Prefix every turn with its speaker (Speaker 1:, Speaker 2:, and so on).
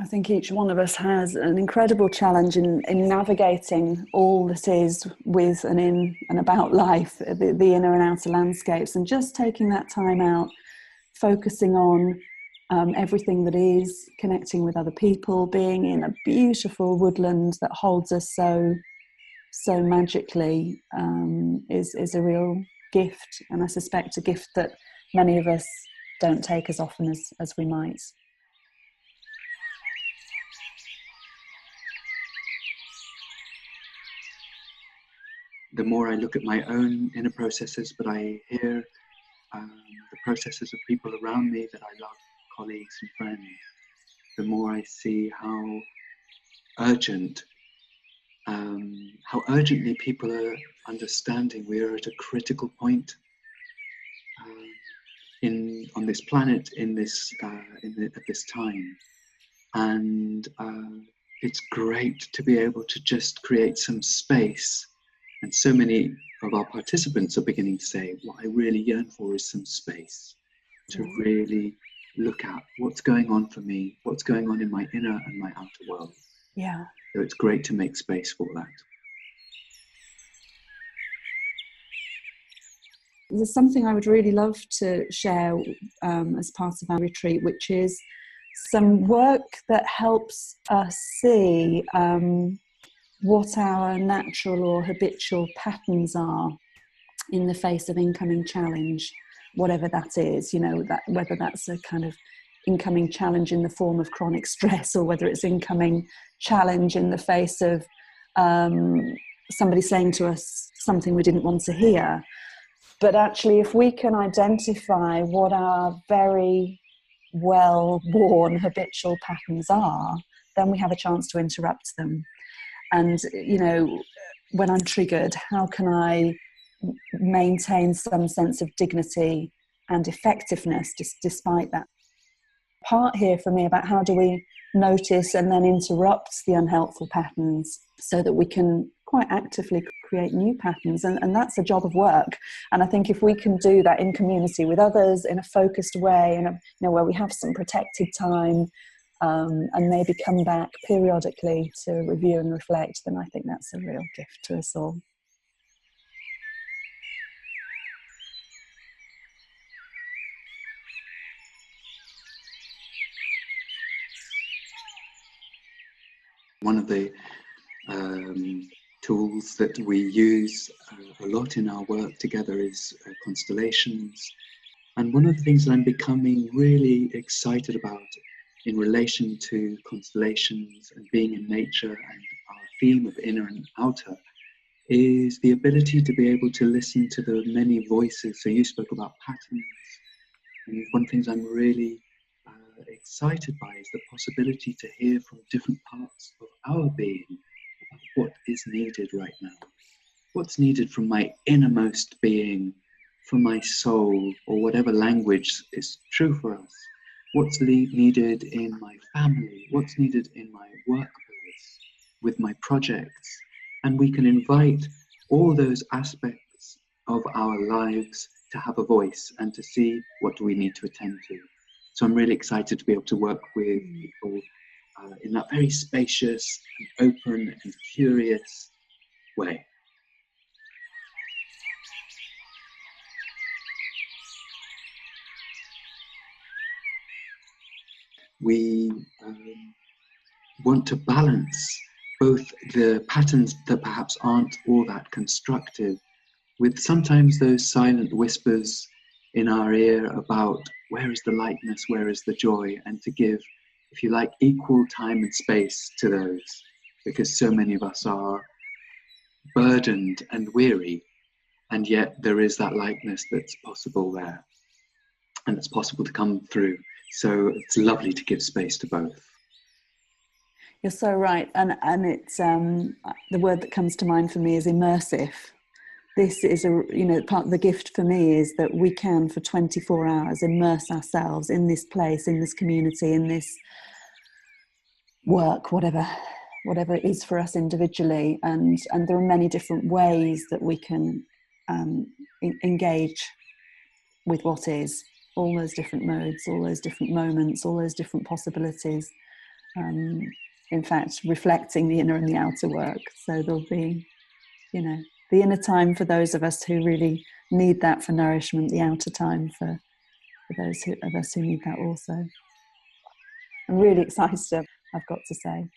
Speaker 1: I think each one of us has an incredible challenge in navigating all that is with and in and about life, the inner and outer landscapes, and just taking that time out, focusing on everything that is, connecting with other people, being in a beautiful woodland that holds us so magically, is a real gift, and I suspect a gift that many of us don't take as often as we might.
Speaker 2: The more I look at my own inner processes, but I hear the processes of people around me that I love, colleagues and friends, the more I see how urgently people are understanding we are at a critical point on this planet, at this time, and it's great to be able to just create some space. And so many of our participants are beginning to say, what I really yearn for is some space to really look at what's going on for me, what's going on in my inner and my outer world.
Speaker 1: Yeah.
Speaker 2: So it's great to make space for that.
Speaker 1: There's something I would really love to share as part of our retreat, which is some work that helps us see what our natural or habitual patterns are in the face of incoming challenge, whatever that is, that whether that's a kind of incoming challenge in the form of chronic stress, or whether it's incoming challenge in the face of somebody saying to us something we didn't want to hear. But actually, if we can identify what our very well-worn habitual patterns are, then we have a chance to interrupt them. And, when I'm triggered, how can I maintain some sense of dignity and effectiveness despite that? Part here for me about how do we notice and then interrupt the unhelpful patterns so that we can quite actively create new patterns. And that's a job of work. And I think if we can do that in community with others in a focused way, where we have some protected time, and maybe come back periodically to review and reflect, then I think that's a real gift to us all.
Speaker 2: One of the tools that we use a lot in our work together is constellations. And one of the things that I'm becoming really excited about in relation to constellations and being in nature and our theme of inner and outer is the ability to be able to listen to the many voices. So you spoke about patterns, and one of the things I'm really excited by is the possibility to hear from different parts of our being about what is needed right now. What's needed from my innermost being, from my soul, or whatever language is true for us. What's needed in my family, what's needed in my workplace, with my projects. And we can invite all those aspects of our lives to have a voice and to see what do we need to attend to. So I'm really excited to be able to work with people in that very spacious and open and curious way. We want to balance both the patterns that perhaps aren't all that constructive with sometimes those silent whispers in our ear about where is the lightness, where is the joy, and to give, if you like, equal time and space to those, because so many of us are burdened and weary, and yet there is that lightness that's possible there, and it's possible to come through. So it's lovely to give space to both.
Speaker 1: You're so right, and it's the word that comes to mind for me is immersive. This is part of the gift for me is that we can for 24 hours immerse ourselves in this place, in this community, in this work, whatever it is for us individually, and there are many different ways that we can engage with what is. All those different modes, all those different moments, all those different possibilities. in fact, reflecting the inner and the outer work. So there'll be, the inner time for those of us who really need that for nourishment, the outer time for those of us who need that also. I'm really excited, I've got to say.